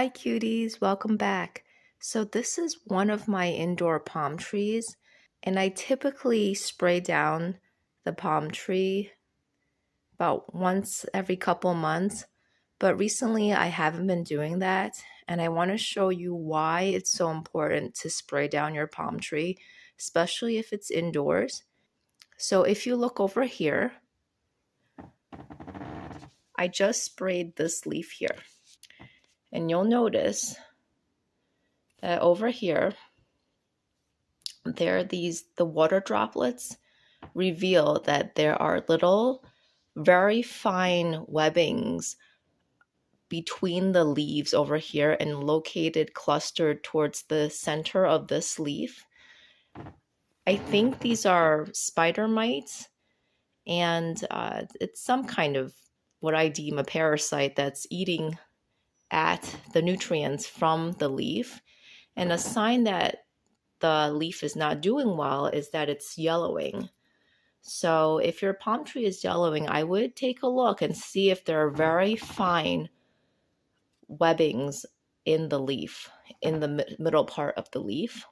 Hi cuties, welcome back. So this is one of my indoor palm trees, and I typically spray down the palm tree about once every couple months, but recently I haven't been doing that, and I want to show you why it's so important to spray down your palm tree, especially if it's indoors. So if you look over here, I just sprayed this leaf here, and you'll notice that over here the water droplets reveal that there are little very fine webbings between the leaves over here and located clustered towards the center of this leaf. I think these are spider mites, and it's some kind of what I deem a parasite that's eating at the nutrients from the leaf. And a sign that the leaf is not doing well is that it's yellowing. So if your palm tree is yellowing, I would take a look and see if there are very fine webbings in the leaf, in the middle part of the leaf.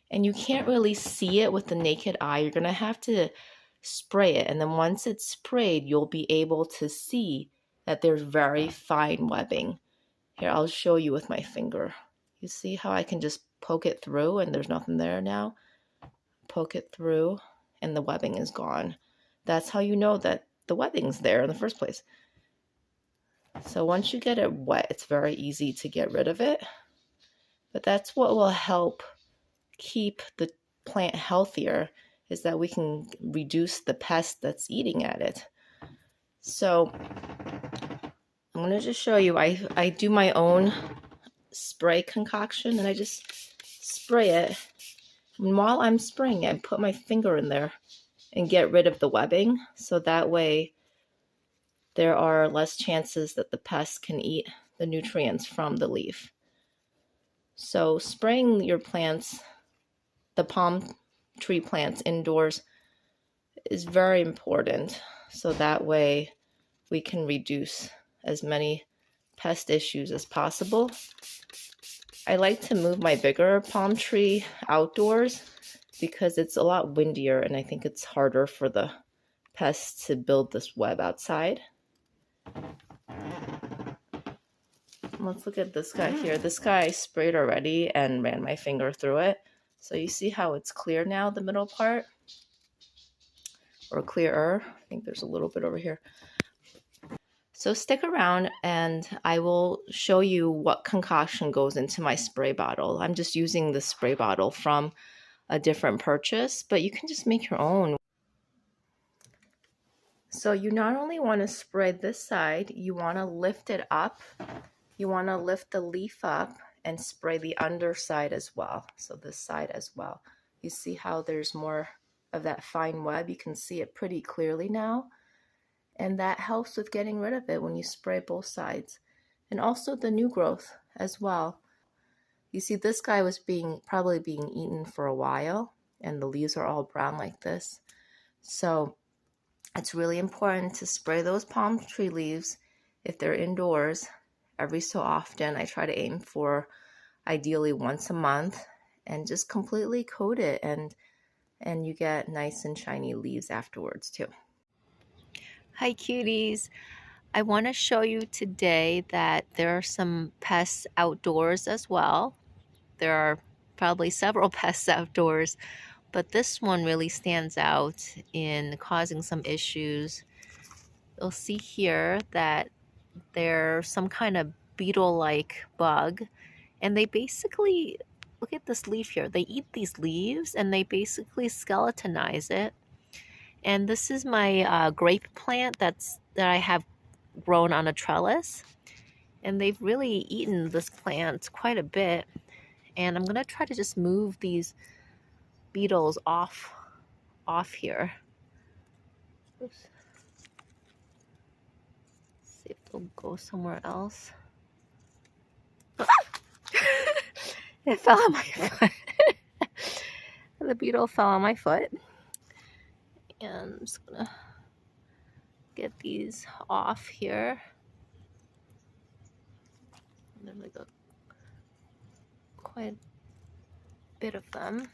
And you can't really see it with the naked eye. You're going to have to spray it. And then once it's sprayed, you'll be able to see that there's very fine webbing. Here, I'll show you with my finger. You see how I can just poke it through and there's nothing there now? Poke it through and the webbing is gone. That's how you know that the webbing's there in the first place. So once you get it wet, it's very easy to get rid of it. But that's what will help keep the plant healthier, is that we can reduce the pest that's eating at it. So I'm going to just show you, I do my own spray concoction and I just spray it. And while I'm spraying it, I put my finger in there and get rid of the webbing, so that way there are less chances that the pests can eat the nutrients from the leaf. So spraying your plants, the palm tree plants indoors, is very important, so that way we can reduce as many pest issues as possible. I like to move my bigger palm tree outdoors because it's a lot windier and I think it's harder for the pests to build this web outside. Let's look at this guy here. This guy I sprayed already and ran my finger through it. So you see how it's clear now, the middle part? Or clearer. I think there's a little bit over here. So stick around and I will show you what concoction goes into my spray bottle. I'm just using the spray bottle from a different purchase, but you can just make your own. So you not only want to spray this side, you want to lift it up. You want to lift the leaf up and spray the underside as well. So this side as well. You see how there's more of that fine web? You can see it pretty clearly now. And that helps with getting rid of it when you spray both sides. And also the new growth as well. You see this guy was probably being eaten for a while, and the leaves are all brown like this. So it's really important to spray those palm tree leaves if they're indoors every so often. I try to aim for ideally once a month, and just completely coat it, and you get nice and shiny leaves afterwards too. Hi cuties! I want to show you today that there are some pests outdoors as well. There are probably several pests outdoors, but this one really stands out in causing some issues. You'll see here that they're some kind of beetle-like bug, and they basically, look at this leaf here, they eat these leaves and they basically skeletonize it. And this is my grape plant that I have grown on a trellis, and they've really eaten this plant quite a bit. And I'm gonna try to just move these beetles off here. Oops. See if they'll go somewhere else. It fell on my foot. The beetle fell on my foot. And I'm just gonna get these off here. There's like quite a bit of them.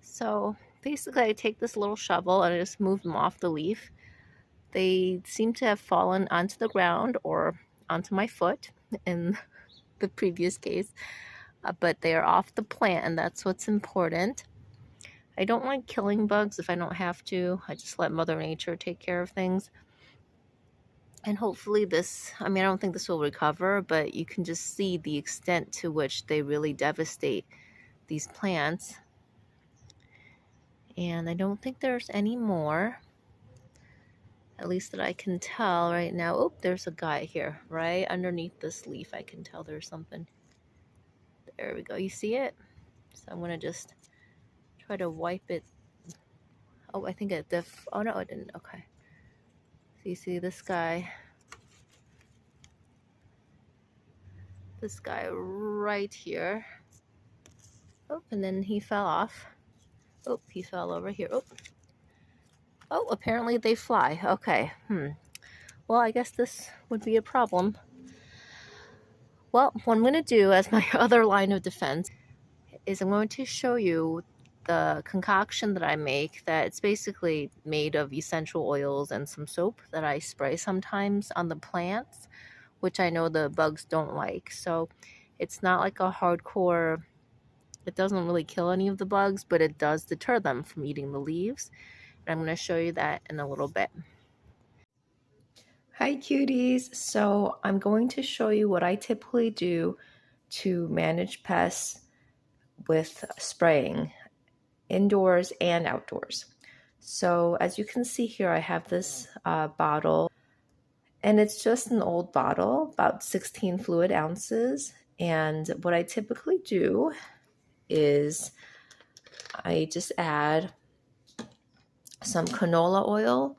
So basically I take this little shovel and I just move them off the leaf. They seem to have fallen onto the ground or onto my foot in the previous case, but they are off the plant, and that's what's important. I don't like killing bugs if I don't have to. I just let Mother Nature take care of things. And hopefully this, I mean, I don't think this will recover, but you can just see the extent to which they really devastate these plants. And I don't think there's any more, at least that I can tell right now. Oh, there's a guy here, right underneath this leaf. I can tell there's something. There we go. You see it? So I'm going to just try to wipe it. Oh, I think it oh no, it didn't. Okay. So you see this guy. This guy right here. Oh, and then he fell off. Oh, he fell over here. Oh, apparently they fly. Okay. Well, I guess this would be a problem. Well, what I'm going to do as my other line of defense is I'm going to show you the concoction that I make, that it's basically made of essential oils and some soap that I spray sometimes on the plants, which I know the bugs don't like. So it's not like a hardcore, it doesn't really kill any of the bugs, but it does deter them from eating the leaves. And I'm going to show you that in a little bit. Hi cuties! So I'm going to show you what I typically do to manage pests with spraying indoors and outdoors. So as you can see here, I have this bottle, and it's just an old bottle, about 16 fluid ounces. And what I typically do is I just add some canola oil,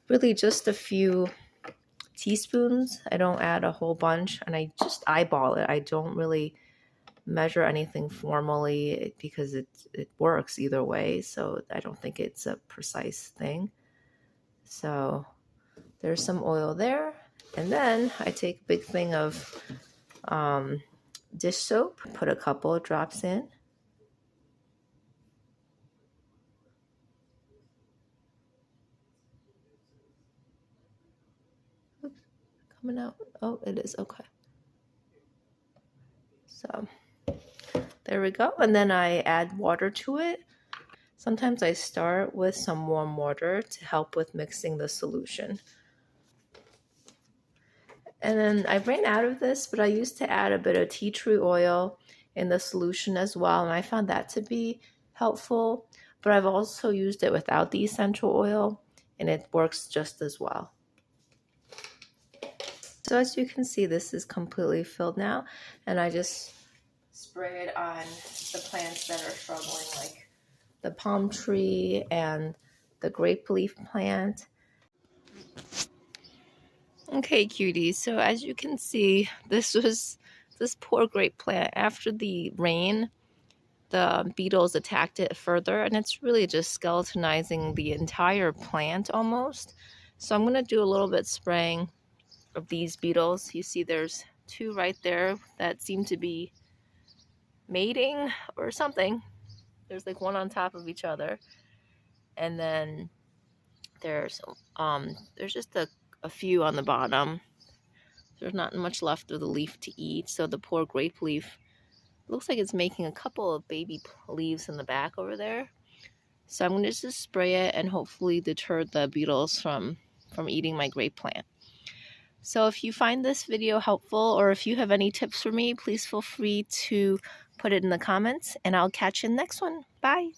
really just a few teaspoons. I don't add a whole bunch, and I just eyeball it. I don't really measure anything formally because it works either way, so I don't think it's a precise thing. So there's some oil there, and then I take a big thing of dish soap, put a couple of drops in. Oops, coming out. Oh, it is. Okay. So there we go. And then I add water to it. Sometimes I start with some warm water to help with mixing the solution. And then I ran out of this, but I used to add a bit of tea tree oil in the solution as well, and I found that to be helpful. But I've also used it without the essential oil, and it works just as well. So as you can see, this is completely filled now, and I just spray it on the plants that are struggling, like the palm tree and the grape leaf plant. Okay, cuties, so as you can see, this poor grape plant. After the rain, the beetles attacked it further, and it's really just skeletonizing the entire plant almost. So I'm going to do a little bit spraying of these beetles. You see there's two right there that seem to be mating or something. There's like one on top of each other, and then there's just a few on the bottom. There's not much left of the leaf to eat, so the poor grape leaf looks like it's making a couple of baby leaves in the back over there. So I'm going to just spray it and hopefully deter the beetles from eating my grape plant. So if you find this video helpful, or if you have any tips for me, please feel free to put it in the comments, and I'll catch you in the next one. Bye!